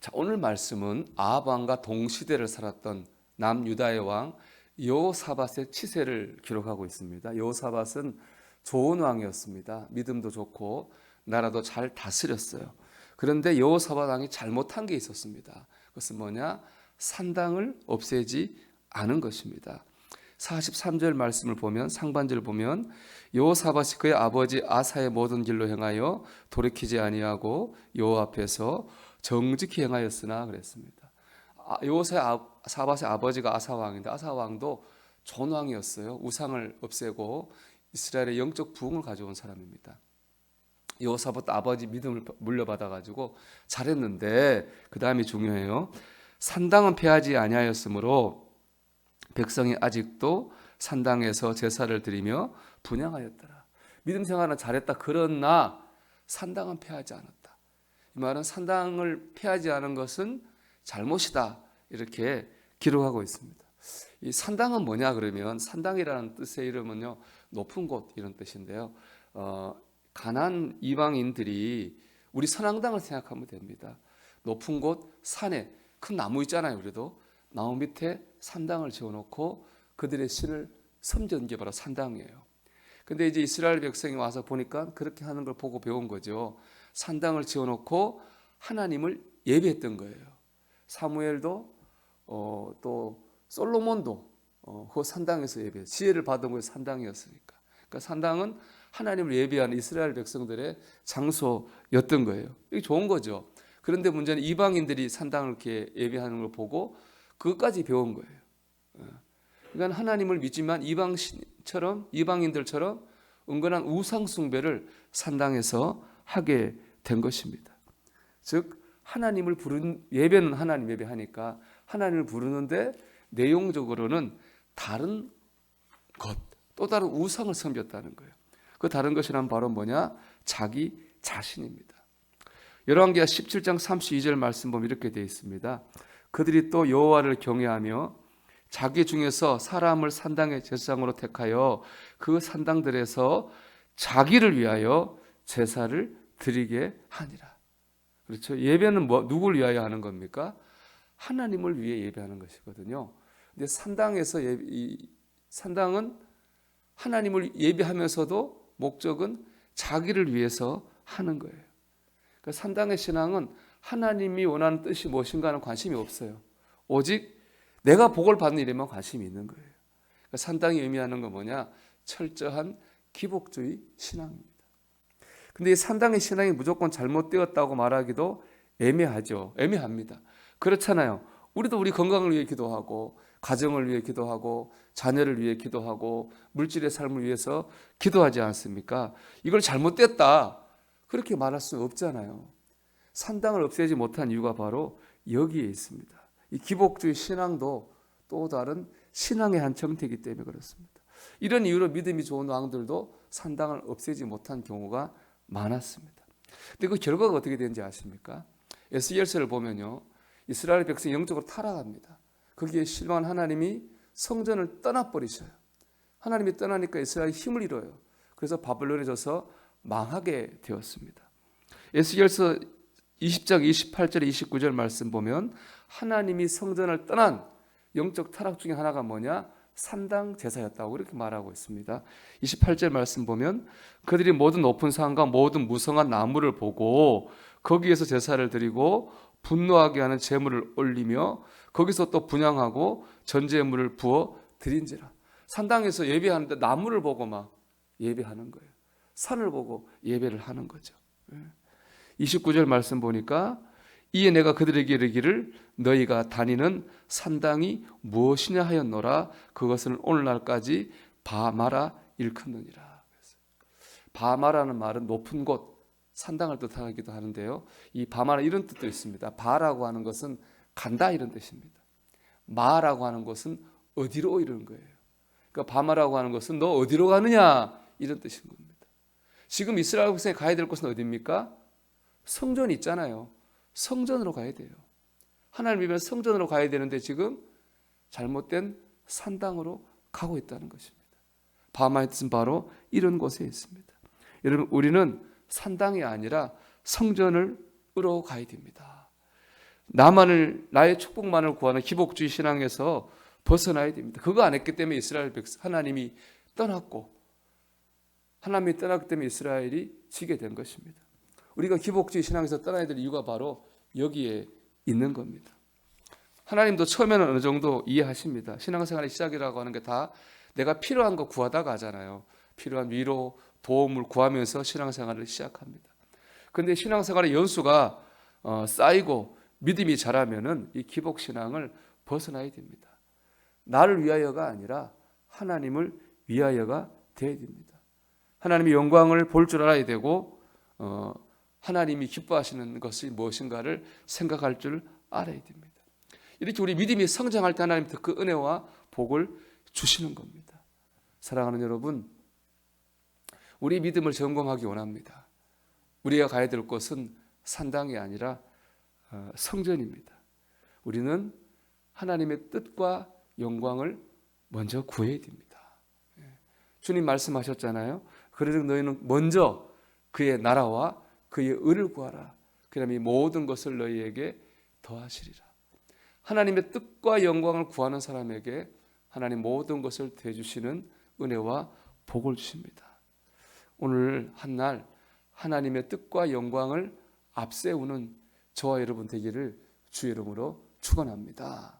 자, 오늘 말씀은 아합 왕과 동시대를 살았던 남유다의 왕 여호사밧의 치세를 기록하고 있습니다. 여호사밧은 좋은 왕이었습니다. 믿음도 좋고 나라도 잘 다스렸어요. 그런데 여호사밧 왕이 잘못한 게 있었습니다. 그것은 뭐냐? 산당을 없애지 않은 것입니다. 43절 말씀을 보면, 상반절을 보면 여호사밧이 그의 아버지 아사의 모든 길로 행하여 돌이키지 아니하고 여호와 앞에서 정직히 행하였으나 그랬습니다. 여호사밧의 아버지가 아사 왕인데 아사 왕도 존왕이었어요. 우상을 없애고 이스라엘의 영적 부흥을 가져온 사람입니다. 여호사밧 아버지 믿음을 물려받아 가지고 잘했는데, 그 다음이 중요해요. 산당은 폐하지 아니하였으므로 백성이 아직도 산당에서 제사를 드리며 분향하였더라. 믿음 생활은 잘했다. 그러나 산당은 폐하지 않았다. 이 말은 산당을 폐하지 않은 것은 잘못이다, 이렇게 기록하고 있습니다. 이 산당은 뭐냐 그러면, 산당이라는 뜻의 이름은요, 높은 곳 이런 뜻인데요. 가나안 이방인들이 우리 선앙당을 생각하면 됩니다. 높은 곳, 산에 큰 나무 있잖아요. 그래도 나무 밑에 산당을 지어놓고 그들의 신을 섬기는 게 바로 산당이에요. 근데 이제 이스라엘 백성이 와서 보니까 그렇게 하는 걸 보고 배운 거죠. 산당을 지어놓고 하나님을 예배했던 거예요. 사무엘도 또 솔로몬도 그 산당에서 예배, 지혜를 받은 곳이 산당이었으니까. 그러니까 산당은 하나님을 예배하는 이스라엘 백성들의 장소였던 거예요. 이게 좋은 거죠. 그런데 문제는 이방인들이 산당을 이렇게 예배하는 걸 보고 그것까지 배운 거예요. 그러니까 하나님을 믿지만 이방인들처럼 은근한 우상 숭배를 산당에서 하게 된 것입니다. 즉 하나님을 부르는 예배는 하나님 예배하니까 하나님을 부르는데 내용적으로는 다른 것, 또 다른 우상을 섬겼다는 거예요. 그 다른 것이란 바로 뭐냐? 자기 자신입니다. 열왕기하 17장 32절 말씀 보면 이렇게 되어 있습니다. 그들이 또 여호와를 경외하며 자기 중에서 사람을 산당의 제사장으로 택하여 그 산당들에서 자기를 위하여 제사를 드리게 하니라. 그렇죠? 예배는 누구를 위하여 하는 겁니까? 하나님을 위해 예배하는 것이거든요. 근데 산당은 하나님을 예배하면서도 목적은 자기를 위해서 하는 거예요. 그러니까 산당의 신앙은 하나님이 원하는 뜻이 무엇인가 하는 관심이 없어요. 오직 내가 복을 받는 일에만 관심이 있는 거예요. 그러니까 산당이 의미하는 건 뭐냐? 철저한 기복주의 신앙입니다. 근데 이 산당의 신앙이 무조건 잘못되었다고 말하기도 애매합니다. 그렇잖아요. 우리도 우리 건강을 위해 기도하고, 가정을 위해 기도하고, 자녀를 위해 기도하고, 물질의 삶을 위해서 기도하지 않습니까? 이걸 잘못됐다, 그렇게 말할 수 없잖아요. 산당을 없애지 못한 이유가 바로 여기에 있습니다. 이 기복주의 신앙도 또 다른 신앙의 한 정태이기 때문에 그렇습니다. 이런 이유로 믿음이 좋은 왕들도 산당을 없애지 못한 경우가 많았습니다. 근데 그 결과가 어떻게 되는지 아십니까? 에스겔서를 보면요, 이스라엘 백성이 영적으로 타락합니다. 거기에 실망한 하나님이 성전을 떠나버리셔요. 하나님이 떠나니까 이스라엘이 힘을 잃어요. 그래서 바벨론에 져서 망하게 되었습니다. 에스겔서 20장 28절 29절 말씀 보면 하나님이 성전을 떠난 영적 타락 중에 하나가 뭐냐? 산당 제사였다고 그렇게 말하고 있습니다. 28절 말씀 보면 그들이 모든 높은 산과 모든 무성한 나무를 보고 거기에서 제사를 드리고 분노하게 하는 제물을 올리며 거기서 또 분향하고 전제물을 부어 드린지라. 산당에서 예배하는데 나무를 보고 막 예배하는 거예요. 산을 보고 예배를 하는 거죠. 29절 말씀 보니까 이에 내가 그들에게 이르기를 너희가 다니는 산당이 무엇이냐 하였노라. 그것은 오늘날까지 바마라 일컫느니라. 바마라는 말은 높은 곳, 산당을 뜻하기도 하는데요, 이 바마라 이런 뜻도 있습니다. 바라고 하는 것은 간다 이런 뜻입니다. 마라고 하는 것은 어디로 이런 거예요. 그러니까 바마라고 하는 것은 너 어디로 가느냐 이런 뜻인 겁니다. 지금 이스라엘 백성이 가야 될 곳은 어디입니까? 성전이 있잖아요. 성전으로 가야 돼요. 하나님 믿으면 성전으로 가야 되는데 지금 잘못된 산당으로 가고 있다는 것입니다. 바마의 뜻은 바로 이런 곳에 있습니다. 여러분, 우리는 산당이 아니라 성전으로 가야 됩니다. 나의 축복만을 구하는 기복주의 신앙에서 벗어나야 됩니다. 그거 안 했기 때문에 이스라엘 백성 하나님이 떠났고 하나님이 떠났기 때문에 이스라엘이 지게 된 것입니다. 우리가 기복주의 신앙에서 떠나야 될 이유가 바로 여기에 있는 겁니다. 하나님도 처음에는 어느 정도 이해하십니다. 신앙생활의 시작이라고 하는 게 다 내가 필요한 거 구하다가 하잖아요. 필요한 위로, 도움을 구하면서 신앙생활을 시작합니다. 그런데 신앙생활의 연수가 쌓이고 믿음이 자라면은 이 기복신앙을 벗어나야 됩니다. 나를 위하여가 아니라 하나님을 위하여가 되어야 됩니다. 하나님의 영광을 볼 줄 알아야 되고 하나님이 기뻐하시는 것이 무엇인가를 생각할 줄 알아야 됩니다. 이렇게 우리 믿음이 성장할 때 하나님께서 그 은혜와 복을 주시는 겁니다. 사랑하는 여러분, 우리 믿음을 점검하기 원합니다. 우리가 가야 될 곳은 산당이 아니라 성전입니다. 우리는 하나님의 뜻과 영광을 먼저 구해야 됩니다. 주님 말씀하셨잖아요. 그래서 너희는 먼저 그의 나라와 그의 의를 구하라. 그러면 이 모든 것을 너희에게 더하시리라. 하나님의 뜻과 영광을 구하는 사람에게 하나님 모든 것을 대주시는 은혜와 복을 주십니다. 오늘 한날 하나님의 뜻과 영광을 앞세우는 저와 여러분 되기를 주의 이름으로 축원합니다.